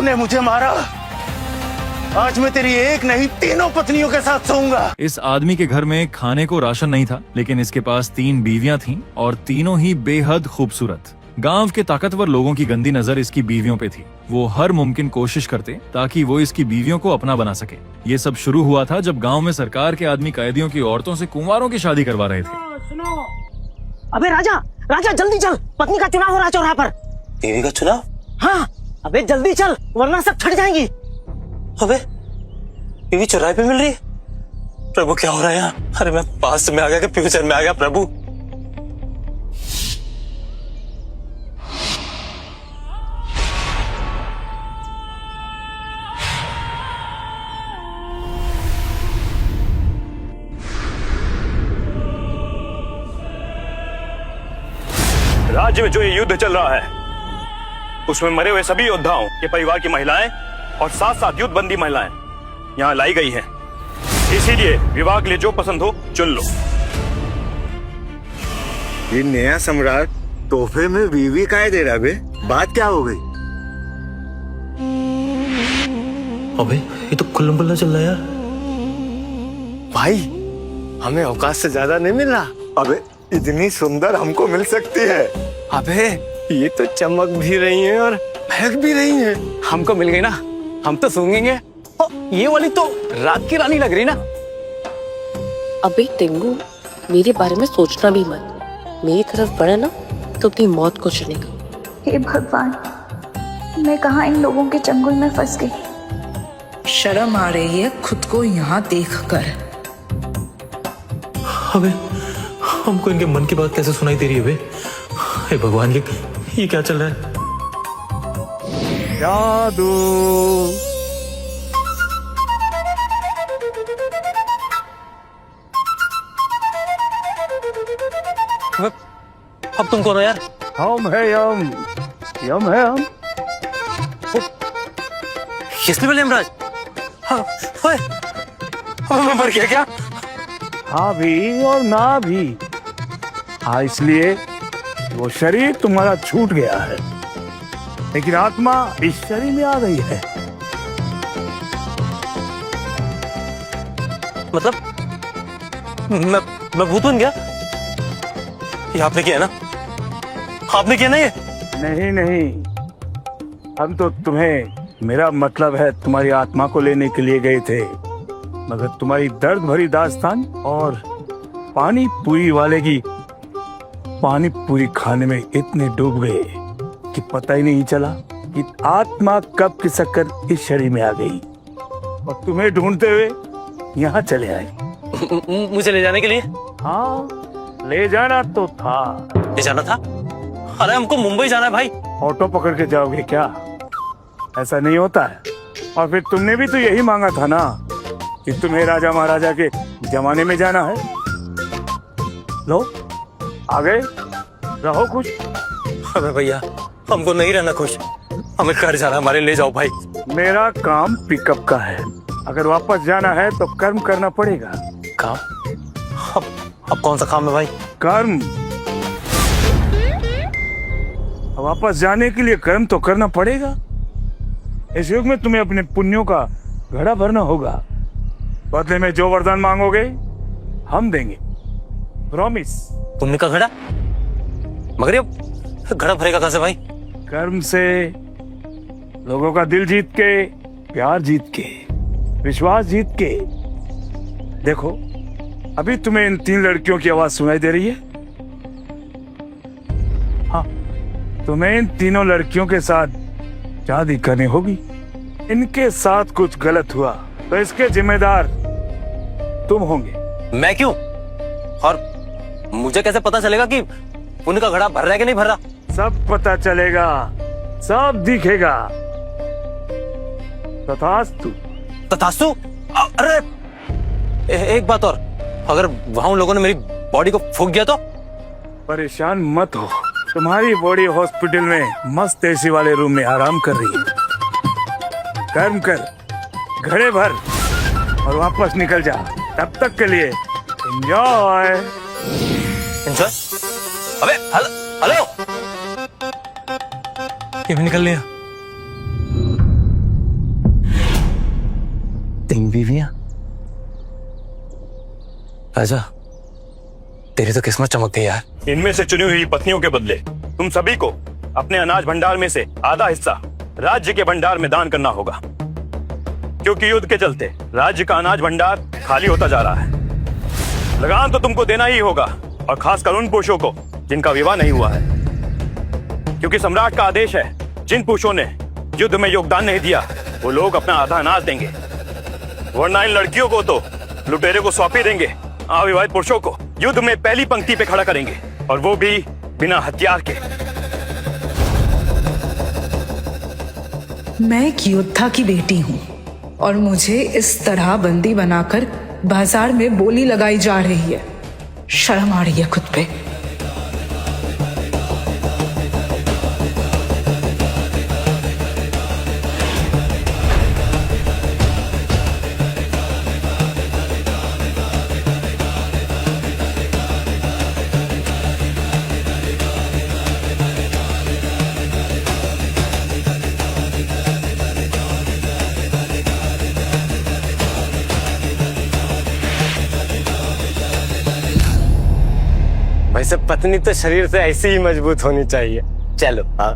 तूने मुझे मारा, आज मैं तेरी एक नहीं तीनों पत्नियों के साथ सोऊंगा। इस आदमी के घर में खाने को राशन नहीं था, लेकिन इसके पास 3 बीवियां थीं और तीनों ही बेहद खूबसूरत। गांव के ताकतवर लोगों की गंदी नजर इसकी बीवियों पे थी। वो हर मुमकिन कोशिश करते ताकि वो इसकी बीवियों को अपना बना सके। ये सब शुरू हुआ था जब गांव में सरकार के आदमी कैदियों की औरतों से कुंवारों की शादी करवा रहे थे। सुनो, अबे राजा राजा जल्दी चल, पत्नी का चुनाव हो रहा चौराहे पर। बीवी का चुनाव? हाँ, अबे जल्दी चल वरना सब छट जाएंगी। अबे बीवी चौराहे पे मिल रही है? प्रभु क्या हो रहा है यहाँ? अरे मैं पास्ट में आ गया कि फ्यूचर में आ गया प्रभु? राज्य में जो ये युद्ध चल रहा है उसमें मरे हुए सभी योद्धाओं के परिवार की महिलाएं और साथ साथ युद्ध बंदी महिलाएं यहाँ लाई गई हैं। इसीलिए विवाह के लिए जो पसंद हो चुन लो। ये नया सम्राट तोहफे में बीवी काहे दे रहा बे? बात क्या हो गई? अबे ये तो खुल्लम खुल्ला चल रहा है यार। भाई हमें अवकाश से ज्यादा नहीं मिल रहा। अबे इतनी सुंदर हमको मिल सकती है। अबे ये तो चमक भी रही है और महक भी रही है। हमको मिल गई ना, हम तो सूंघेंगे। ये वाली तो रात की रानी लग रही ना। अबे टिंगू, मेरे बारे में सोचना भी मत। मेरी तरफ बढ़े ना तो अपनी मौत को चुनेगा। हे भगवान, मैं कहाँ इन लोगों के चंगुल में फंस गई। शर्म आ रही है खुद को यहाँ देखकर। अबे हमको इनके मन की बात कैसे सुनाई दे रही है बे? हे भगवान, ये क्या चल रहा है? जादू अब तुम कौन हो यार? हम है यम, यम है हम। इसलिए यमराज? हाँ, ओए, मैं मर गया क्या? हाँ भी और ना भी। हाँ, इसलिए वो शरीर तुम्हारा छूट गया है, लेकिन आत्मा इस शरीर में आ गई है। मतलब मैं भूत बन गया? ये आपने किया ना? आपने किया ना ये? नहीं नहीं, हम तो तुम्हें, मेरा मतलब है तुम्हारी आत्मा को लेने के लिए गए थे, मगर तुम्हारी दर्द भरी दास्तान और पानी पूरी वाले की पानी पूरी खाने में इतने डूब गए कि पता ही नहीं चला कि आत्मा कब खिसक कर इस शरीर में आ गई और तुम्हें ढूंढते हुए यहाँ चले आए। मुझे ले जाने के लिए? हाँ, ले जाना तो था। ले जाना था? अरे हमको मुंबई जाना है भाई। ऑटो पकड़ के जाओगे क्या? ऐसा नहीं होता है। और फिर तुमने भी तो यही मांगा था ना कि तुम्हें राजा महाराजा के जमाने में जाना है। लो, आ गए, रहो खुश। अबे भैया, हमको नहीं रहना खुश, हमें घर जाना, हमारे ले जाओ भाई। मेरा काम पिकअप का है, अगर वापस जाना है तो कर्म करना पड़ेगा। काम? अब कौन सा काम है भाई? कर्म। वापस जाने के लिए कर्म तो करना पड़ेगा। इस युग में तुम्हें अपने पुण्यों का घड़ा भरना होगा। बदले में जो वरदान मांगोगे हम देंगे, प्रॉमिस। पुण्य का घड़ा? मगर ये घड़ा भरेगा कहाँ से भाई? कर्म से, लोगों का दिल जीत के, प्यार जीत के, विश्वास जीत के। देखो, अभी तुम्हें इन 3 लड़कियों की आवाज सुनाई दे रही है? हाँ, तुम्हें इन तीनों लड़कियों के साथ शादी करनी होगी। इनके साथ कुछ गलत हुआ तो इसके जिम्मेदार तुम होंगे। मैं क्यों? और मुझे कैसे पता चलेगा कि पुण्य का घड़ा भर रहा है कि नहीं भर रहा? सब पता चलेगा, सब दिखेगा। तथास्तु। तथास्तु? अरे एक बात और, अगर वहां उन लोगों ने मेरी बॉडी को फूंक दिया तो? परेशान मत हो, तुम्हारी बॉडी हॉस्पिटल में मस्त एसी वाले रूम में आराम कर रही है। कर्म कर, घड़े भर और वापस निकल जा। तब तक के लिए एंजॉय। एंजॉय? अबे हेलो, ये भी निकल लिया। तीन बीवियां। राजा, तेरी तो किस्मत चमक गई यार। इनमें से चुनी हुई पत्नियों के बदले तुम सभी को अपने अनाज भंडार में से आधा हिस्सा राज्य के भंडार में दान करना होगा, क्योंकि युद्ध के चलते राज्य का अनाज भंडार खाली होता जा रहा है। लगान तो तुमको देना ही होगा, और खासकर उन पुरुषों को जिनका विवाह नहीं हुआ है, क्योंकि सम्राट का आदेश है जिन पुरुषों ने युद्ध में योगदान नहीं दिया वो लोग अपना आधा अनाज देंगे, वरना इन लड़कियों को तो लुटेरे को सौंपी देंगे। अविवाहित पुरुषों को युद्ध में पहली पंक्ति पे खड़ा करेंगे, और वो भी बिना हथियार के। मैं एक योद्धा की बेटी हूँ और मुझे इस तरह बंदी बनाकर बाजार में बोली लगाई जा रही है। शर्म आ रही है खुद पे। वैसे पत्नी तो शरीर से ऐसी ही मजबूत होनी चाहिए। चलो हाँ।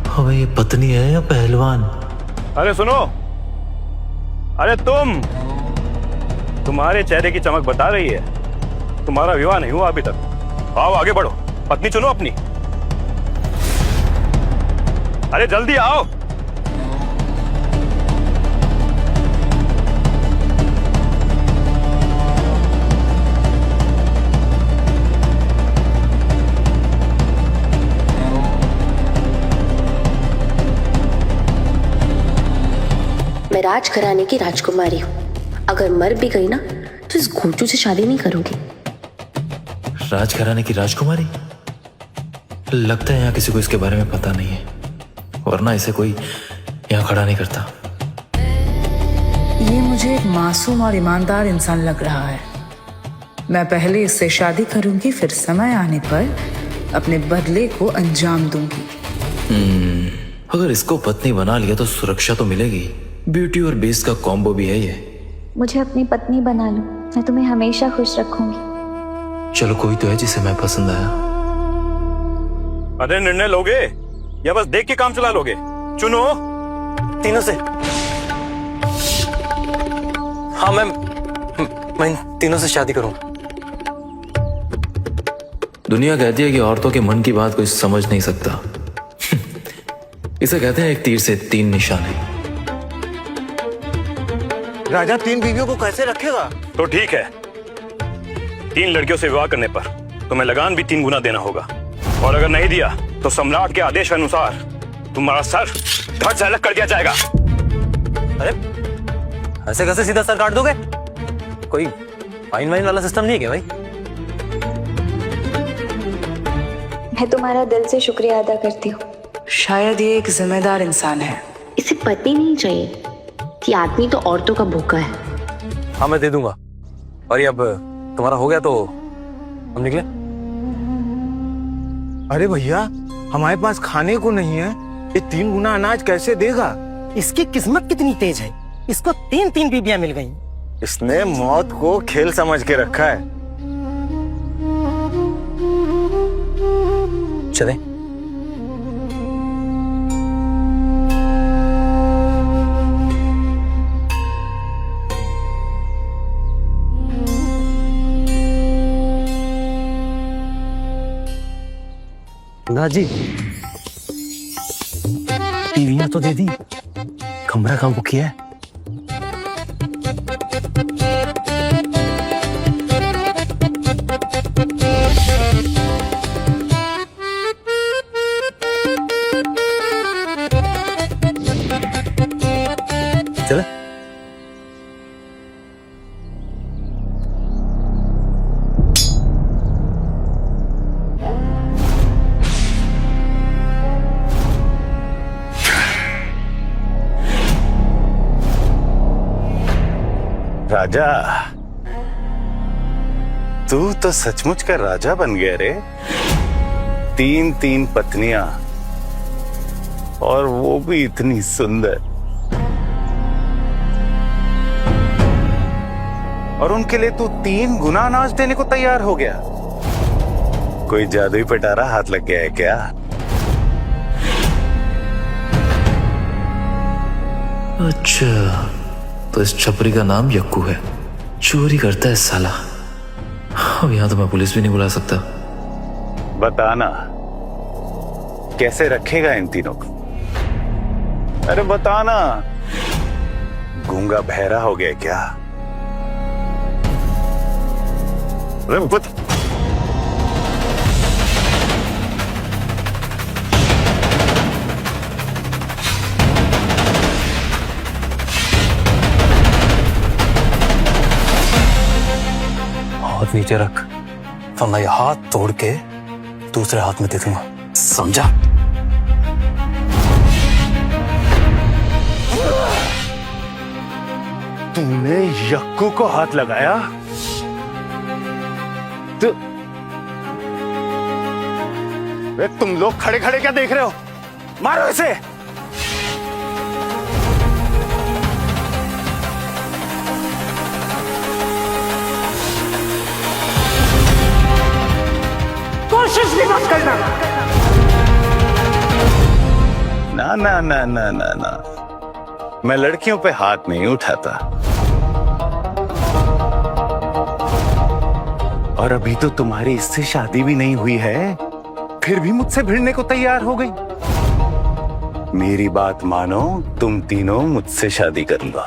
हमें ये पत्नी है या पहलवान? अरे सुनो, अरे तुम्हारे चेहरे की चमक बता रही है तुम्हारा विवाह नहीं हुआ अभी तक। आओ आगे बढ़ो, पत्नी चुनो अपनी। अरे जल्दी आओ। मैं राजघराने की राजकुमारी हूँ। अगर मर भी गई ना तो इस गोचू से शादी नहीं करूंगी। राजघराने की राजकुमारी? लगता है यहाँ किसी को इसके बारे में पता नहीं है, वरना इसे कोई यहाँ खड़ा नहीं करता। ये मुझे एक मासूम और ईमानदार इंसान लग रहा है। मैं पहले इससे शादी करूंगी, फिर समय आने पर अपने बदले को अंजाम दूंगी। अगर इसको पत्नी बना लिया तो सुरक्षा तो मिलेगी। ब्यूटी और बेस का कॉम्बो भी है ये। मुझे अपनी पत्नी बना लो, मैं तुम्हें हमेशा खुश रखूंगी। चलो कोई तो है जिसे मैं पसंद आया। अरे निर्णय लोगे या बस देख के काम चला लोगे? चुनो तीनों से। हाँ मैं इन तीनों से शादी करूंगा। दुनिया कहती है कि औरतों के मन की बात कोई समझ नहीं सकता। इसे कहते हैं एक तीर से तीन निशाने। राजा तीन बीवियों को कैसे रखेगा? तो ठीक है, 3 लड़कियों से विवाह करने पर तुम्हें लगान भी 3 गुना देना होगा, और अगर नहीं दिया तो सम्राट के आदेश अनुसार तुम्हारा सर धड़ से अलग कर दिया जाएगा। अरे ऐसे कैसे सीधा सर काट दोगे? कोई फाइन वाइन वाला सिस्टम नहीं है क्या भाई? मैं तुम्हारा दिल से शुक्रिया अदा करती हूँ। शायद ये एक जिम्मेदार इंसान है। इसे पत्नी नहीं चाहिए, ये आदमी तो औरतों का भूखा है। हाँ मैं दे दूंगा। और ये अब तुम्हारा हो गया तो हम निकले। अरे भैया, हमारे पास खाने को नहीं है, ये 3 गुना अनाज कैसे देगा? इसकी किस्मत कितनी तेज है, इसको 3 बीबियां मिल गई। इसने मौत को खेल समझ के रखा है। चले। जी बीवियां तो दे दी, कमरा कहाँ बुक किया है? चले। राजा, तू तो सचमुच का राजा बन गया रे। 3 पत्नियां, और वो भी इतनी सुंदर, और उनके लिए तू 3 गुना अनाज देने को तैयार हो गया। कोई जादुई पिटारा हाथ लग गया है क्या? अच्छा, तो इस छपरी का नाम यक्कू है, चोरी करता है साला। अब यहां तो मैं पुलिस भी नहीं बुला सकता। बताना कैसे रखेगा इन तीनों को? अरे बताना, गूंगा बहरा हो गया क्या? अरे बता। हाथ नीचे रख, वरना ये हाथ तोड़ के दूसरे हाथ में दे दूंगा, समझा? तूने यक्कू को हाथ लगाया? तुम लोग खड़े खड़े क्या देख रहे हो? मारो इसे। कोशिश भी मत करना। ना ना ना ना ना ना, मैं लड़कियों पे हाथ नहीं उठाता। और अभी तो तुम्हारी इससे शादी भी नहीं हुई है, फिर भी मुझसे भिड़ने को तैयार हो गई। मेरी बात मानो, तुम तीनों मुझसे शादी कर लो।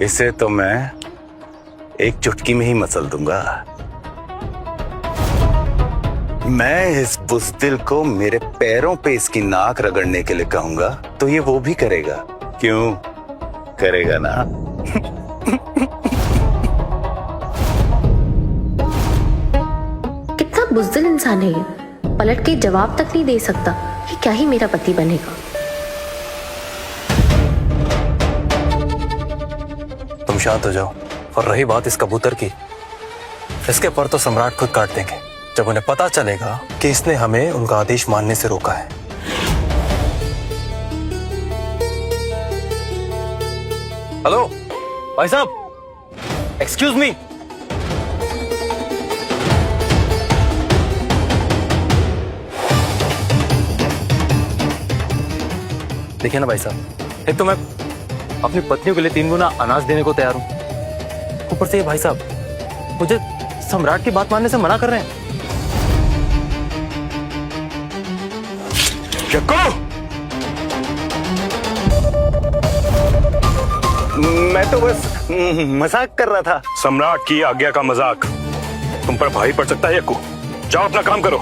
इसे तो मैं एक चुटकी में ही मसल दूंगा। मैं इस बुज़दिल को मेरे पैरों पे इसकी नाक रगड़ने के लिए कहूंगा तो ये वो भी करेगा। क्यों करेगा ना? कितना बुज़दिल इंसान है ये, पलट के जवाब तक नहीं दे सकता कि क्या ही मेरा पति बनेगा। तुम शांत हो जाओ। और रही बात इस कबूतर की, इसके पर तो सम्राट खुद काट देंगे जब उन्हें पता चलेगा कि इसने हमें उनका आदेश मानने से रोका है। हेलो भाई साहब, एक्सक्यूज मी। देखिए ना भाई साहब, एक तो मैं अपनी पत्नियों के लिए 3 गुना अनाज देने को तैयार हूं, ऊपर से ये भाई साहब मुझे सम्राट की बात मानने से मना कर रहे हैं। यक्कू, मैं तो बस मजाक कर रहा था। सम्राट की आज्ञा का मजाक तुम पर भारी पड़ सकता है यक्कू। जाओ अपना काम करो।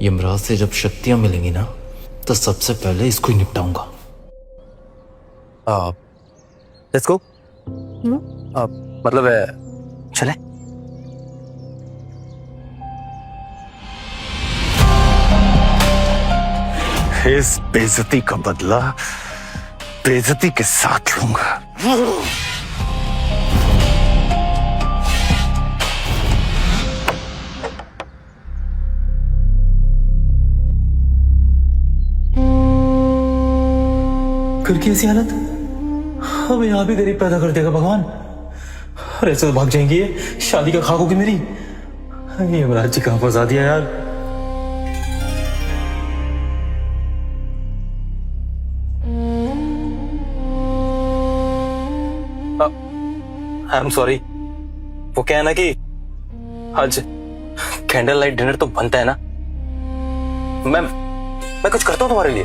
यमराज से जब शक्तियां मिलेंगी ना, तो सबसे पहले इसको ही निपटाऊंगा। Let's go. मतलब चले। इस बेइज्जती का बदला बेइज्जती के साथ लूंगा। करके ऐसी हालत, अब यहाँ भी गरीब पैदा कर देगा भगवान। और ऐसे तो भाग जाएंगी ये, शादी का खाक होगी मेरी। यमराज जी कहां फंसा दिया यार। I am sorry. वो क्या है ना कि आज कैंडल लाइट डिनर तो बनता है ना, मैं कुछ करता हूं तुम्हारे लिए।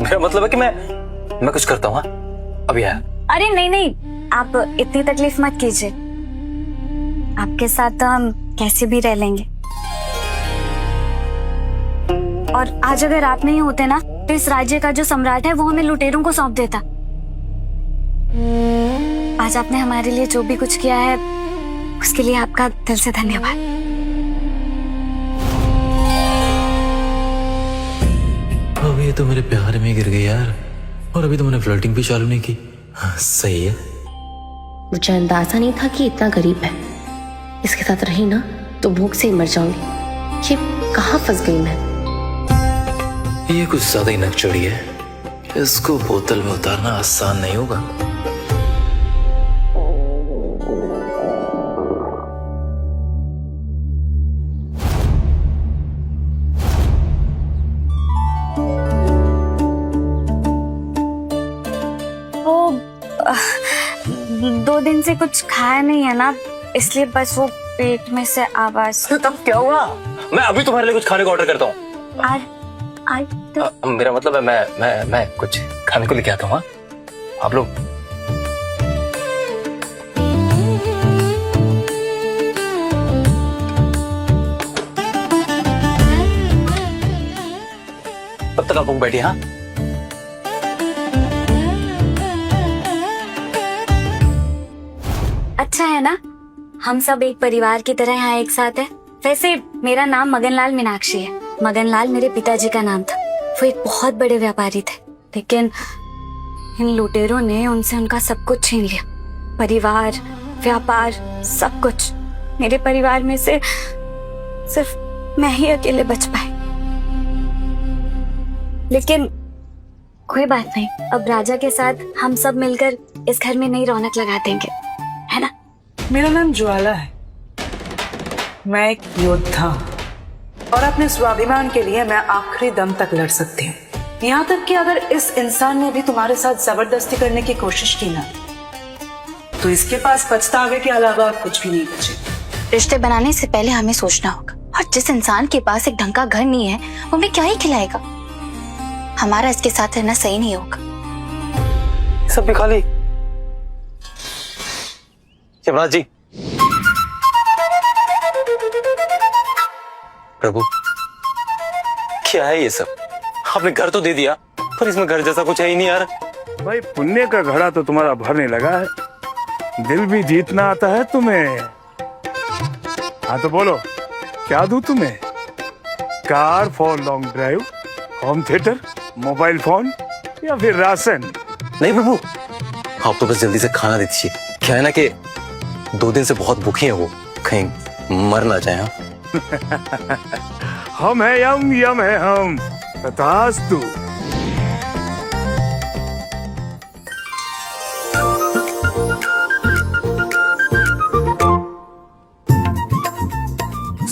मेरा मतलब है कि मैं कुछ करता हूँ। अभी आया। अरे नहीं नहीं, आप इतनी तकलीफ मत कीजिए, आपके साथ तो हम कैसे भी रह लेंगे। और आज अगर आप नहीं होते ना, तो इस राज्य का जो सम्राट है वो हमें लुटेरों को सौंप देता। आज आपने हमारे लिए जो भी कुछ किया है उसके लिए आपका दिल से धन्यवाद। अभी ये तो मेरे प्यार में गिर गई यार, और अभी तो मैंने फ्लर्टिंग भी चालू नहीं की। हाँ, सही है। मुझे अंदाजा नहीं था कि इतना गरीब है। इसके साथ रही ना तो भूख से ही मर जाऊंगी। ये कहाँ फंस गई मैं। ये कुछ ज्यादा ही नक चढ़ी है, इसको बोतल में उतारना आसान नहीं होगा। वो 2 दिन से कुछ खाया नहीं है ना, इसलिए बस वो पेट में से आवाज। तब क्या हुआ? मैं अभी तुम्हारे लिए कुछ खाने को ऑर्डर करता हूँ। आज तो मेरा मतलब है मैं कुछ खाने को लेके आता हूँ। आप लोग तब तक आप लोग बैठिए। हाँ, अच्छा है ना, हम सब एक परिवार की तरह यहाँ एक साथ है। वैसे मेरा नाम मगनलाल मीनाक्षी है। मगनलाल मेरे पिताजी का नाम था। वो एक बहुत बड़े व्यापारी थे, लेकिन इन लुटेरों ने उनसे उनका सब कुछ छीन लिया। परिवार, व्यापार, सब कुछ। मेरे परिवार में से सिर्फ मैं ही अकेले बच पाई। लेकिन कोई बात नहीं, अब राजा के साथ हम सब मिलकर इस घर में नई रौनक लगा देंगे, है ना? मेरा नाम ज्वाला है। मैं एक योद्धा हूँ और अपने स्वाभिमान के लिए मैं आखिरी दम तक लड़ सकती हूँ। यहाँ तक कि अगर इस इंसान ने भी तुम्हारे साथ जबरदस्ती करने की कोशिश की ना, तो इसके पास पछतावे के अलावा और कुछ भी नहीं बचे। रिश्ते बनाने से पहले हमें सोचना होगा, और जिस इंसान के पास एक ढंग का घर नहीं है वो हमें क्या ही खिलाएगा। हमारा इसके साथ रहना सही नहीं होगा। सब भी खाली। यमराज जी, प्रभु क्या है ये सब? आपने घर तो दे दिया, पर इसमें घर जैसा कुछ है ही नहीं यार। भाई पुण्य का घड़ा तो तुम्हारा भरने लगा है, दिल भी जीतना आता है तुम्हें। हाँ तो बोलो, क्या दूं तुम्हें? Car for long drive, home theatre, mobile phone या फिर राशन? नहीं प्रभु, आप तो बस जल्दी से खाना दे दीजिए। क्या है ना कि 2 दिन से बहुत भूखे हैं वो, कहीं मर ना जाए। हम है यम, यम है हम। तथास्तु।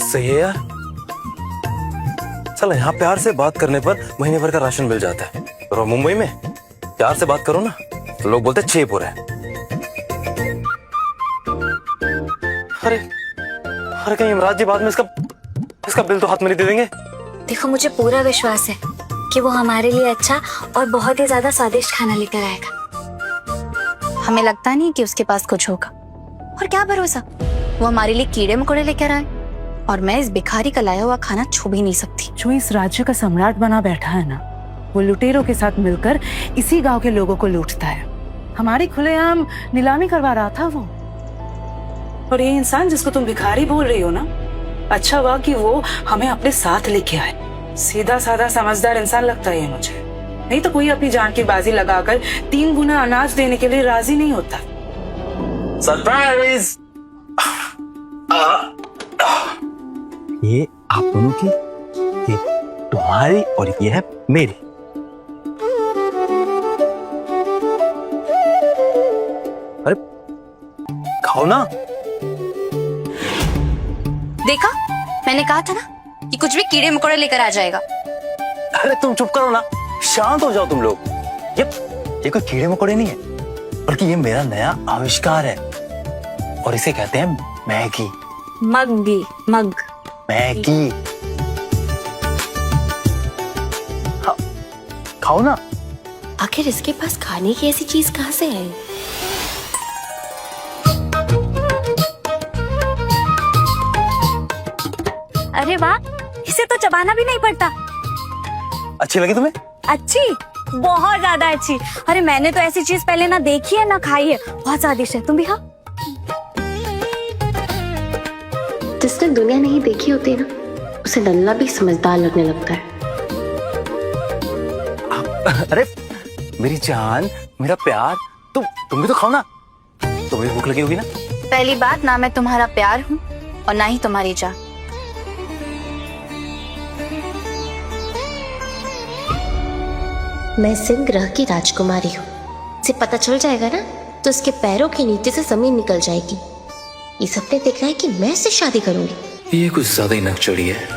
सही है यार। चलो, यहाँ प्यार से बात करने पर महीने भर का राशन मिल जाता है, और मुंबई में प्यार से बात करो ना तो लोग बोलते हैं 6 पूरे। अरे अरे, कहीं यमराज जी बाद में इसका बिल तो हाथ में नहीं दे देंगे? देखो, मुझे पूरा विश्वास है कि वो हमारे लिए अच्छा और बहुत ही ज्यादा स्वादिष्ट खाना लेकर आएगा। हमें लगता नहीं कि उसके पास कुछ होगा, और क्या भरोसा, वो हमारे लिए कीड़े मकोड़े लेकर आए, और मैं इस भिखारी का लाया हुआ खाना छू भी नहीं सकती। जो इस राज्य का सम्राट बना बैठा है ना, वो लुटेरों के साथ मिलकर इसी गांव के लोगों को लूटता है। हमारी खुलेआम नीलामी करवा रहा था वो। और ये इंसान जिसको तुम भिखारी बोल रही हो ना, अच्छा हुआ कि वो हमें अपने साथ लेके आए। सीधा साधा समझदार इंसान लगता है ये मुझे, नहीं तो कोई अपनी जान की बाजी लगाकर 3 गुना अनाज देने के लिए राजी नहीं होता। सरप्राइज! ये आप दोनों की, ये तुम्हारी, और ये है मेरी। अरे खाओ ना। देखा, मैंने कहा था ना कि कुछ भी कीड़े मकोड़े लेकर आ जाएगा। अरे तुम चुप करो ना, शांत हो जाओ तुम लोग। ये कोई कीड़े मकोड़े नहीं है, बल्कि ये मेरा नया आविष्कार है, और इसे कहते हैं मैगी। मग मैगी। खाओ ना। आखिर इसके पास खाने की ऐसी चीज कहाँ से है? अरे वाह, इसे तो चबाना भी नहीं पड़ता। अच्छी लगी तुम्हें? अच्छी? बहुत ज्यादा अच्छी। अरे मैंने तो ऐसी चीज पहले ना देखी है ना खाई है, बहुत स्वादिष्ट है। तुम भी खाओ। जिसने दुनिया नहीं देखी होती ना, उसे नल्ला भी समझदार लगने लगता है। अरे मेरी जान, मेरा प्यार, तुम भी तो खाओ ना, तुम्हें भूख लगी होगी ना। पहली बात, ना मैं तुम्हारा प्यार हूँ और ना ही तुम्हारी जान। मैं सिंह ग्रह की राजकुमारी हूँ। इसे पता चल जाएगा ना तो उसके पैरों के नीचे से जमीन निकल जाएगी। ये सपने देख रहा है कि मैं इससे शादी करूंगी। ये कुछ ज्यादा ही नक चढ़ी है,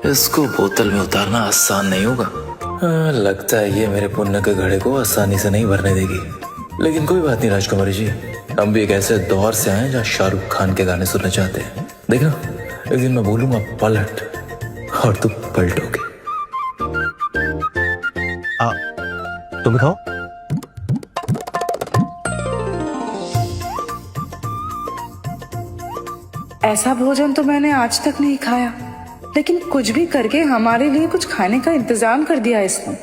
इसको बोतल में उतारना आसान नहीं होगा। लगता है ये मेरे पुण्य के घड़े को आसानी से नहीं भरने देगी। लेकिन कोई बात नहीं राजकुमारी जी, हम भी एक ऐसे दौर से आए जहाँ शाहरुख खान के गाने सुनना चाहते हैं। देखना, एक दिन मैं बोलूंगा पलट और तुम पलटोगे। तुम भी खाओ। ऐसा भोजन तो मैंने आज तक नहीं खाया, लेकिन कुछ भी करके हमारे लिए कुछ खाने का इंतजाम कर दिया इसने।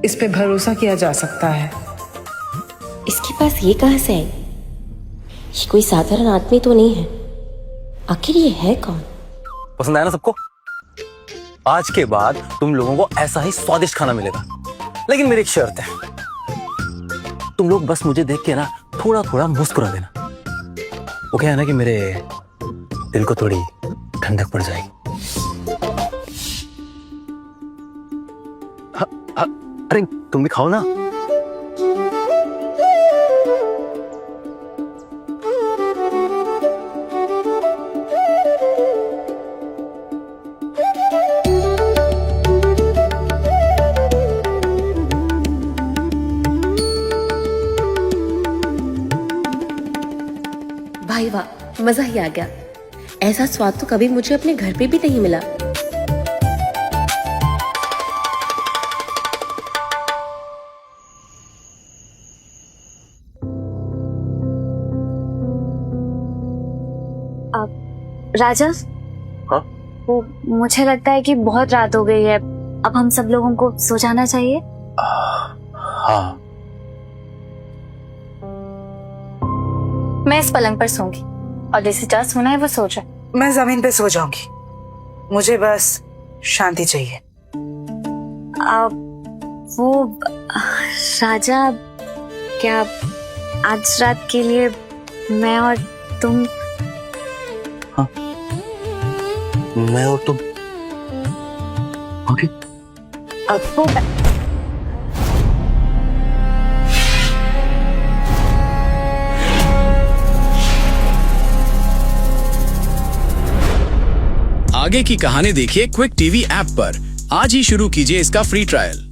इस पे भरोसा किया जा सकता है। इसके पास ये कहां से है? ये कोई साधारण आदमी तो नहीं है। आखिर ये है कौन? पसंद आया ना सबको? आज के बाद तुम लोगों को ऐसा ही स्वादिष्ट खाना मिलेगा, लेकिन मेरी एक शर्त है। तुम लोग बस मुझे देख के ना थोड़ा थोड़ा मुस्कुरा देना। वो क्या है ना कि मेरे दिल को थोड़ी ठंडक पड़ जाएगी। अरे तुम भी खाओ ना। भाई वाह, मजा ही आ गया। ऐसा स्वाद तो कभी मुझे अपने घर पे भी नहीं मिला। राजा, हाँ? वो मुझे लगता है कि बहुत रात हो गई है, अब हम सब लोगों को सो जाना चाहिए। हाँ। मैं इस पलंग पर सोऊंगी और जैसे जा सोना है वो सो जाए। मैं जमीन पे सो जाऊंगी, मुझे बस शांति चाहिए। वो राजा, क्या आज रात के लिए मैं और तुम? हाँ, मैं और तुम। ओके। अब वो आगे की कहानी देखिए क्विक टीवी ऐप पर। आज ही शुरू कीजिए इसका फ्री ट्रायल।